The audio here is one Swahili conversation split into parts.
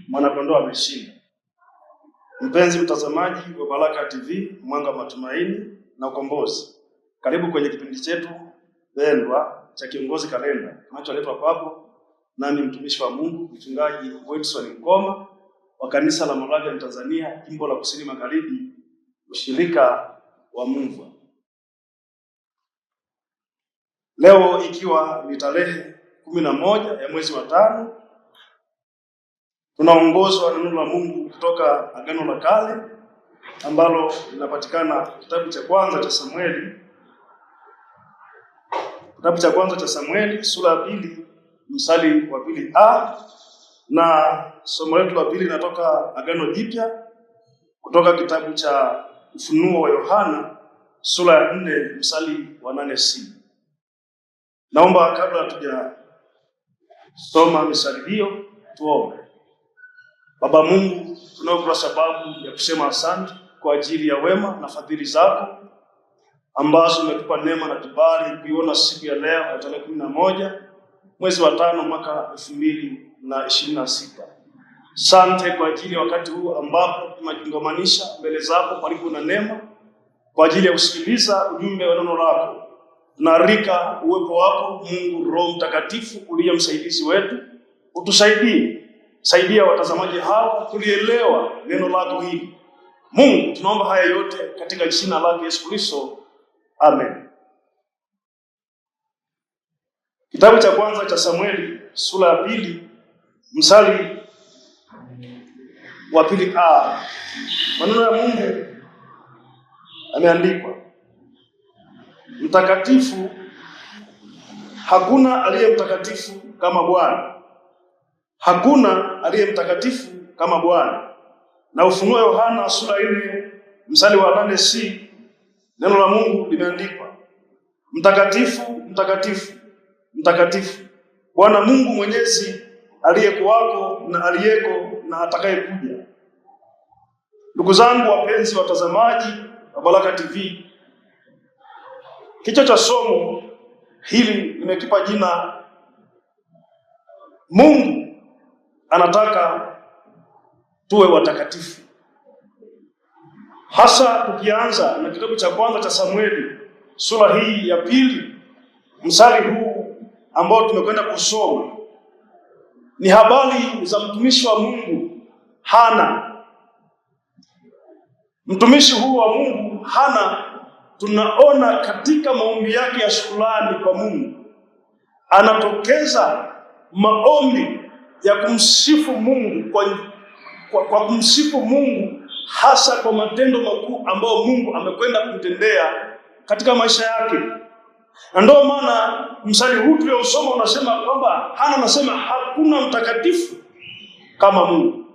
Mwanakondoo ameshinda. Mpenzi mtazamaji wa Baraka TV, mwanga wa matumaini na ukombozi, karibu kwenye kipindi chetu pendwa cha Kiongozi Kalenda kinacholetwa kwako nami mtumishi wa Mungu mchungaji Wilson Mkoma wa kanisa la Moravian Tanzania, jimbo la Kusini Magharibi, ushirika wa Mumva. Leo ikiwa ni tarehe 11 ya mwezi wa 5, tunaongozwa na neno la Mungu kutoka Agano la Kale ambalo linapatikana kitabu cha kwanza cha Samueli. Kitabu cha kwanza cha Samueli sura ya 2 mstari wa 2a, na somo letu la pili linatoka Agano Jipya kutoka kitabu cha Ufunuo wa Yohana sura ya 4 mstari wa 8c. Naomba kabla hatujasoma mistari hiyo tuombe. Baba Mungu, tunao kwa sababu ya kusema asante kwa ajili ya wema na fadhili zako ambazo umetupa neema na kibali kuiona siku ya leo ya tarehe 11 mwezi wa 5 mwaka 2026. Asante kwa ajili ya wakati huu ambapo tunajingamanisha mbele zako palipo na neema kwa ajili ya kusikiliza ujumbe wa neno lako. Tunarika uwepo wako Mungu Roho Mtakatifu uliye msaidizi wetu, utusaidie. Saidia watazamaji hawa kulielewa neno lako hili. Mungu, tunaomba haya yote katika jina lake Yesu Kristo. Amen. Kitabu cha kwanza cha Samueli sura ya 2 mstari wa 2a. Maneno ya Mungu yameandikwa: Mtakatifu, hakuna aliye mtakatifu kama Bwana. Hakuna aliye mtakatifu kama Bwana. Na Ufunuo Yohana sura 4 mstari wa 8c, neno la Mungu limeandikwa: Mtakatifu, mtakatifu, mtakatifu, Bwana Mungu Mwenyezi, aliyekuwako na aliyeko na atakayekuja. Ndugu zangu wapenzi watazamaji wa Baraka TV, kichwa cha somo hili nimekipa jina Mungu anataka tuwe watakatifu. Hasa tukianza na kitabu cha kwanza cha Samueli sura hii ya 2 mstari huu ambao tumekwenda kusoma, ni habari za mtumishi wa Mungu Hana. Mtumishi huu wa Mungu Hana, tunaona katika maombi yake ya shukrani kwa Mungu, anatokeza maombi ya kumsifu Mungu kwa kumsifu Mungu hasa kwa matendo makuu ambayo Mungu amekwenda kumtendea katika maisha yake. Na ndio maana mstari huu tuliosoma unasema kwamba Hana anasema hakuna mtakatifu kama Mungu.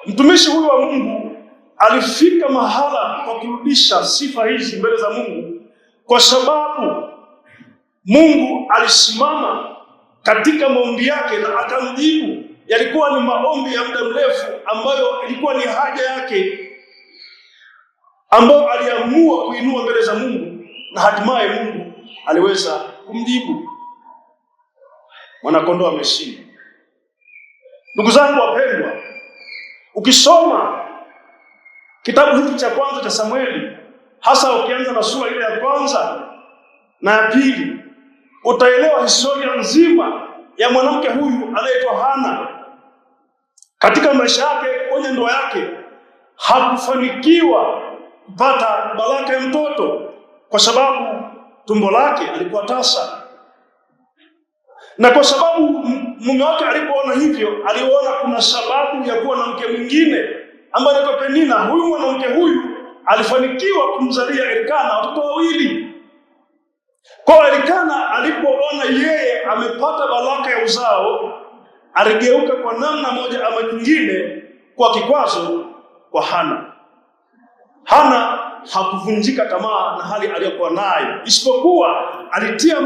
Mtumishi huyu wa Mungu alifika mahala kwa kurudisha sifa hizi mbele za Mungu kwa sababu Mungu alisimama katika maombi yake na akamjibu. Yalikuwa ni maombi ya muda mrefu ambayo ilikuwa ni haja yake, ambayo aliamua kuinua mbele za Mungu, na hatimaye Mungu aliweza kumjibu. Mwanakondoo ameshinda. Ndugu zangu wapendwa, ukisoma kitabu hiki cha kwanza cha Samueli, hasa ukianza na sura ile ya kwanza na ya 2, utaelewa historia nzima ya mwanamke huyu anaitwa Hana. Katika maisha yake, kwenye ndoa yake, hakufanikiwa kupata baraka ya mtoto kwa sababu tumbo lake alikuwa tasa. Na kwa sababu mume wake alipoona hivyo, aliona kuna sababu ya kuwa na mke mwingine ambaye anaitwa Penina. Huyu mwanamke huyu alifanikiwa kumzalia Elikana watoto 2. Kwa Elikana alipoona yeye amepata baraka ya uzao, aligeuka kwa namna moja ama nyingine kwa kikwazo kwa Hana. Hana hakuvunjika tamaa na hali aliyokuwa nayo, isipokuwa alitiwa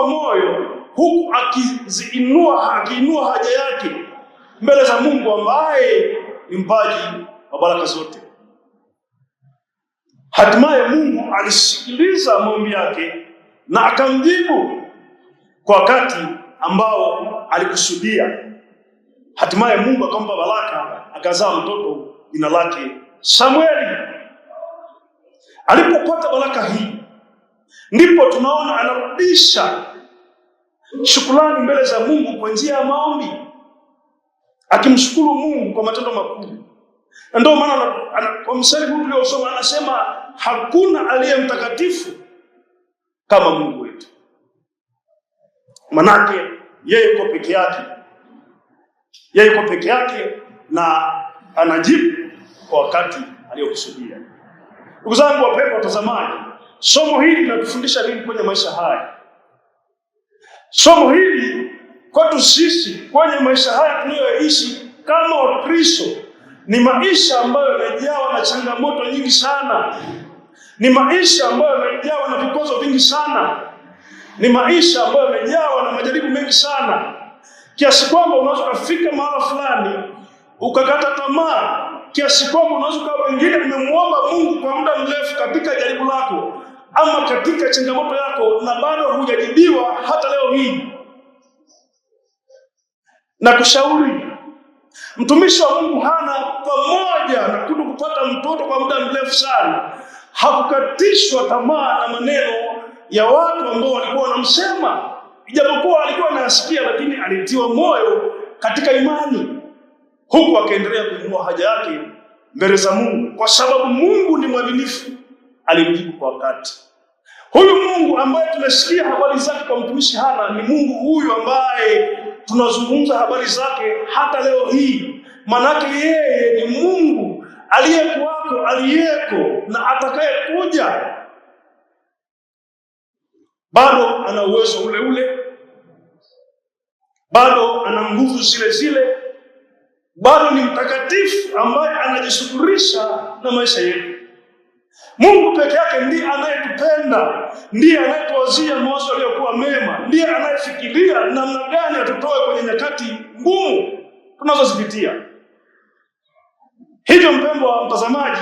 moyo huku akiinua haja yake mbele za Mungu ambaye ni mpaji wa baraka zote. Hatimaye Mungu alisikiliza maombi yake na akamjibu kwa wakati ambao alikusudia. Hatimaye Mungu akampa baraka, akazaa mtoto jina lake Samueli. Alipopata baraka hii, ndipo tunaona anarudisha shukrani mbele za Mungu kwa njia ya maombi, akimshukuru Mungu kwa matendo makuu. Na ndio maana kwa mstari huu tuliosoma anasema hakuna aliye mtakatifu kama Mungu wetu. Manake yeye yuko peke yake. Yeye yuko peke yake na anajibu kwa wakati aliyokusudia. Ndugu zangu wapendwa watazamaji, somo hili linatufundisha nini kwenye maisha haya? Somo hili kwetu sisi kwenye maisha haya tunayoishi kama Wakristo ni maisha ambayo yamejawa na changamoto nyingi sana. Ni maisha ambayo yamejawa na vikwazo vingi sana. Ni maisha ambayo yamejawa na majaribu mengi sana, kiasi kwamba unaweza kufika mahali fulani ukakata tamaa, kiasi kwamba unaweza kuwa wengine umemwomba Mungu kwa muda mrefu katika jaribu lako ama katika changamoto yako na bado hujajibiwa hata leo hii. Na kushauri mtumishi wa Mungu Hana, pamoja na kupata mtoto kwa muda mrefu sana, hakukatishwa tamaa na maneno ya watu ambao walikuwa wanamsema. Ijapokuwa alikuwa anasikia, lakini alitiwa moyo katika imani, huku akaendelea kuinua haja yake mbele za Mungu, kwa sababu Mungu ni mwaminifu. Alimjibu kwa wakati. Huyu Mungu ambaye tunasikia habari zake kwa mtumishi Hana ni Mungu huyu ambaye tunazungumza habari zake hata leo hii. Manake yeye ni Mungu aliyekuwako, aliyeko na atakayekuja. Bado ana uwezo ule ule, bado ana nguvu zile zile, bado ni mtakatifu ambaye anajishughulisha na maisha yetu. Mungu peke yake ndiye anayetupenda, ndiye anayetuwazia mawazo yaliyokuwa mema, ndiye anayefikiria namna gani atutoe kwenye nyakati ngumu tunazozipitia. Hivyo mpendwa mtazamaji,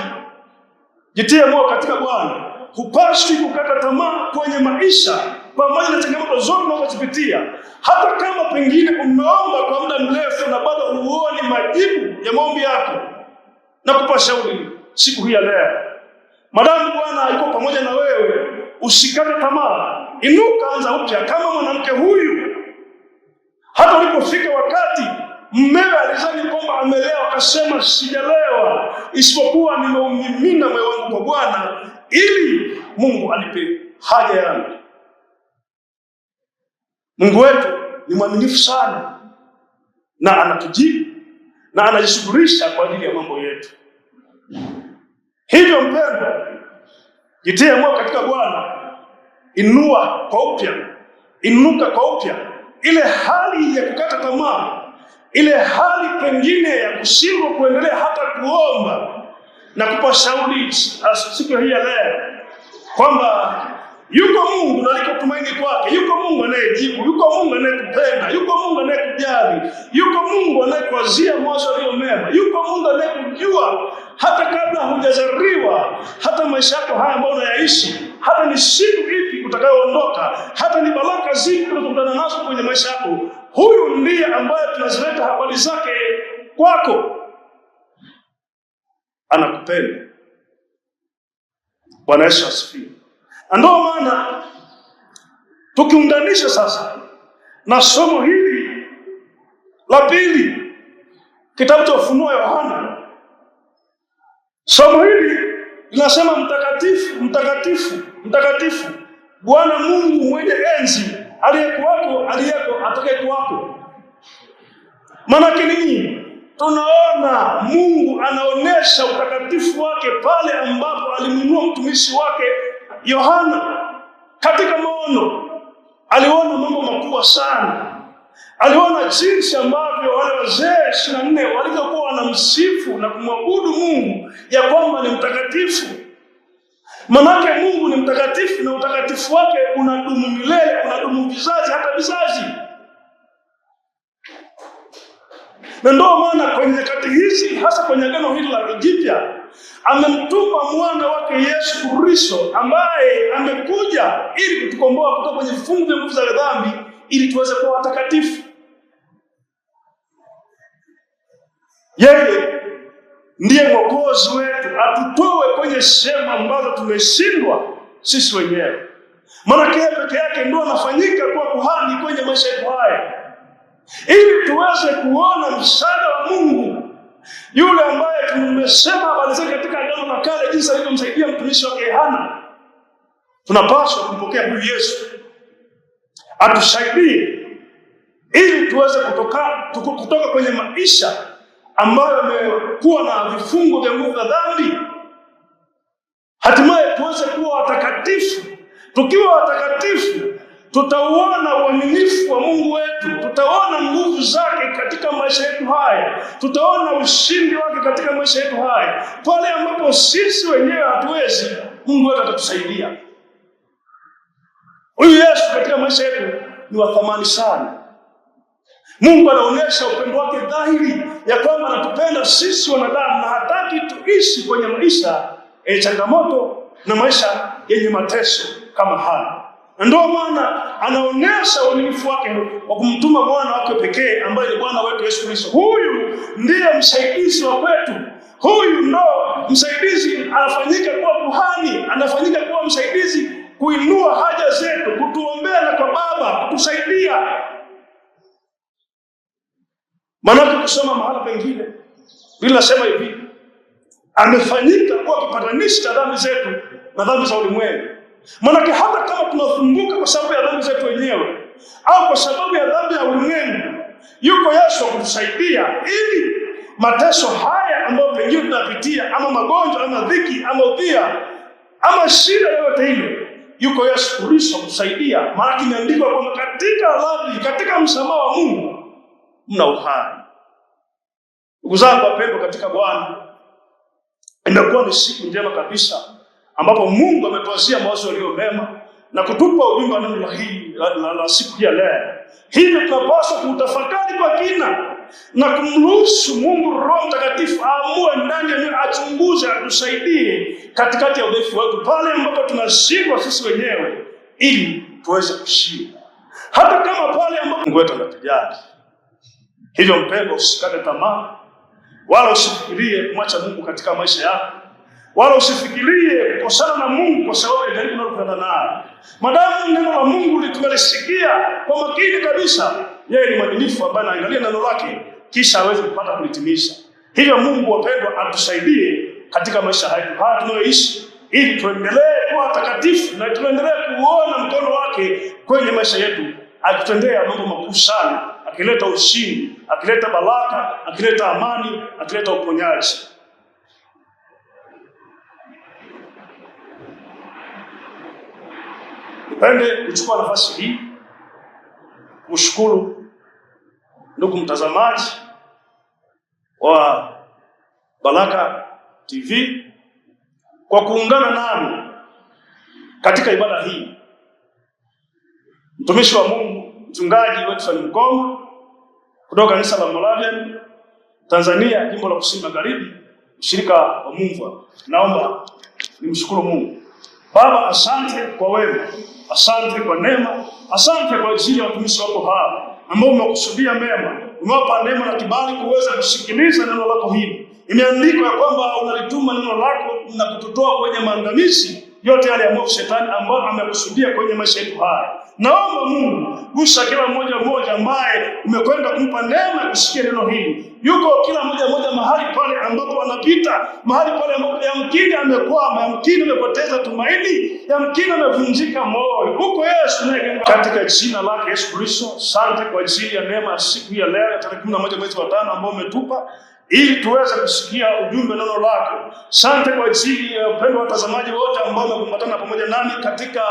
jitie moyo katika Bwana. Hupaswi kukata tamaa kwenye maisha pamoja na changamoto zote unazozipitia. Hata kama pengine umeomba kwa muda mrefu na bado huoni majibu ya maombi yako, na kupa shauri siku hii ya leo, madamu Bwana yuko pamoja na wewe, usikate tamaa. Inuka, anza upya kama mwanamke huyu. Hata ulipofika wakati mmewe alizani kwamba amelewa, akasema sijalewa, isipokuwa nimeumimina moyo wangu kwa Bwana ili Mungu anipe haja yangu. Mungu wetu ni mwaminifu sana na anatujibu na anajishughulisha kwa ajili ya mambo yetu. Hivyo mpendwa, jitie moyo katika Bwana. Inua kwa upya, inuka kwa upya. Ile hali ya kukata tamaa, ile hali pengine ya kushindwa kuendelea hata kuomba, na kupa shauri siku hii ya leo kwamba yuko Mungu na liko tumaini kwake. Yuko Mungu anayejibu, yuko Mungu anayekupenda, yuko Mungu anayekujali, yuko Mungu anayekuwazia mawazo yaliyo mema, yuko Mungu anayekujua hata kabla hujazaliwa, hata maisha yako haya ambayo unayaishi, hata ni siku ipi utakayoondoka, hata ni baraka zipi unazokutana nazo kwenye maisha yako. Huyu ndiye ambaye tunazileta habari zake kwako. Anakupenda. Bwana Yesu asifiwe. Ndio maana tukiunganisha sasa na somo hili la pili, kitabu cha Ufunuo Yohana, somo hili linasema mtakatifu, mtakatifu, mtakatifu Bwana Mungu mwenye enzi, aliyekuwako, aliyeko, atakayekuwako. Maana nini? Tunaona Mungu anaonesha utakatifu wake pale ambapo alimwinua mtumishi wake Yohana katika maono. Aliona mambo makubwa sana. Aliona jinsi ambavyo wale wazee 24 walivyokuwa wanamsifu na kumwabudu Mungu ya kwamba ni mtakatifu. Manake Mungu ni mtakatifu na utakatifu wake unadumu milele, unadumu vizazi hata vizazi. Na ndio maana kwenye nyakati hizi, hasa kwenye agano hili la Jipya, amemtuma mwana wake Yesu Kristo ambaye amekuja ili kutukomboa kutoka kwenye vifungo vya nguvu za dhambi, ili tuweze kuwa watakatifu. Yeye ndiye Mwokozi wetu, atutoe kwenye sehemu ambazo tumeshindwa sisi wenyewe. Maana yeye peke yake ndio anafanyika kuwa kuhani kwenye maisha yetu haya, ili tuweze kuona msaada wa Mungu, yule ambaye tumesema habari zake katika Agano la Kale, jinsi alivyomsaidia mtumishi wake Hana. Tunapaswa kumpokea huyu Yesu atusaidie ili tuweze kutoka kwenye maisha ambayo yamekuwa na vifungo vya nguvu za dhambi, hatimaye tuweze kuwa watakatifu. Tukiwa watakatifu, tutauona uaminifu wa Mungu wetu, tutaona nguvu zake katika maisha yetu haya, tutaona ushindi wake katika maisha yetu haya. Pale ambapo sisi wenyewe hatuwezi, Mungu wetu atatusaidia. Huyu Yesu katika maisha yetu ni wa thamani sana. Mungu anaonyesha upendo wake dhahiri ya kwamba anatupenda sisi wanadamu na hataki tuishi kwenye maisha yenye changamoto na maisha yenye mateso kama haya. Ndio maana anaonyesha uaminifu wake wa kumtuma mwana wake pekee ambaye ni Bwana wetu Yesu Kristo. Huyu ndiye msaidizi wa kwetu. Huyu ndo msaidizi, anafanyika kuwa kuhani, anafanyika kuwa msaidizi kuinua haja zetu, kutuombea na kwa Baba kutusaidia. Maana kusoma mahala pengine bila sema hivi, amefanyika kuwa kipatanishi cha dhambi zetu na dhambi za ulimwengu. Maana hata kama tunasumbuka kwa sababu ya dhambi zetu wenyewe au kwa sababu ya dhambi ya ulimwengu, yuko Yesu kutusaidia ili mateso haya ambayo pengine tunapitia, ama magonjwa ama dhiki ama udhia ama shida yoyote ile, yuko Yesu Kristo kutusaidia. Maana imeandikwa kwamba katika radhi, katika msamaha wa Mungu mna uhai. Ndugu zangu wapendwa katika Bwana, imekuwa ni siku njema kabisa ambapo Mungu ametuazia mawazo yaliyo mema na kutupa ujumbe wa neno la siku ya leo. Hivyo tunapaswa kutafakari kwa kina na kumruhusu Mungu Roho Mtakatifu aamue ndani ya achunguze, atusaidie katikati ya udhaifu wetu, pale ambapo tunashindwa sisi wenyewe, ili tuweze kushinda, hata kama pale ambapo Mungu wetu anatujali. Hivyo mpendwa, usikate tamaa, wala usifikirie kumwacha Mungu katika maisha yako, wala usifikirie kukosana na Mungu kwa sababu ya jaribu unalokutana nalo. Madamu neno la Mungu litunalisikia kwa makini kabisa, yeye ni mwaminifu ambaye anaangalia neno lake kisha aweze kupata kulitimisha. Hivyo Mungu wapendwa atusaidie katika maisha yetu haya tunayoishi, ili tuendelee kuwa takatifu na tuendelee kuona mkono wake kwenye maisha yetu, akitendea mambo makuu sana, akileta ushindi, akileta baraka, akileta amani, akileta uponyaji. Nipende kuchukua nafasi hii kushukuru ndugu mtazamaji wa Baraka TV kwa kuungana nami katika ibada hii. Mtumishi wa Mungu, mchungaji Wedson Mkoma kutoka kanisa la Moravian Tanzania, jimbo la Kusini Magharibi, shirika wa Mungu, naomba nimshukuru Mungu. Baba, asante kwa wema, asante kwa neema, asante kwa ajili ya watumishi wako hawa ambao umekusudia mema, umewapa neema na kibali kuweza kusikiliza neno lako hili. Imeandikwa kwamba unalituma neno lako na kututoa kwenye maangamizi yote yale ambayo shetani ambayo amekusudia kwenye maisha yetu haya. Naomba Mungu, gusa kila mmoja ambaye umekwenda kumpa neema ya kusikia neno hili. Yuko kila mmoja mahali pale ambapo anapita, mahali pale ambapo yamkini amekwama, yamkini amepoteza tumaini, yamkini amevunjika moyo. Huko Yesu naye katika jina lake Yesu Kristo, asante kwa ajili ya neema ya siku ya leo tarehe 11 mwezi wa 5 ambao umetupa ili tuweze kusikia ujumbe neno lako. Asante kwa ajili ya upendo wa watazamaji wote ambao wamekumbana pamoja nami katika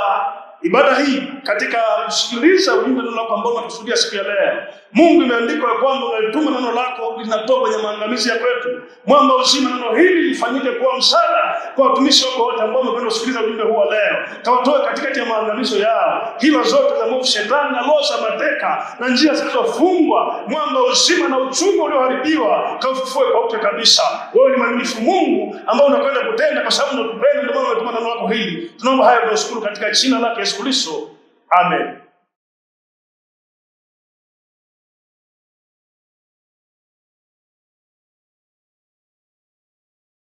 ibada hii, katika kusikiliza ujumbe neno lako ambao unatusudia siku ya leo. Mungu, imeandikwa kwamba unalituma neno lako linatoka kwenye maangamizi ya kwetu. Mwamba uzima, neno hili lifanyike kuwa msaada kwa watumishi wako wote ambao wamekwenda kusikiliza ujumbe huu wa leo. Kawatoe katikati ya maangamizo yao, hila zote za mwovu shetani na roho za mateka na njia zilizofungwa. Mwamba uzima, na uchungu ulioharibiwa kaufufue kwa upya kabisa. Wewe ni mwaminifu Mungu ambao unakwenda kutenda, kwa sababu unatupenda, ndio maana umetuma neno lako hili. Tunaomba haya kwa kushukuru katika jina lake Yesu Kristo. Amen.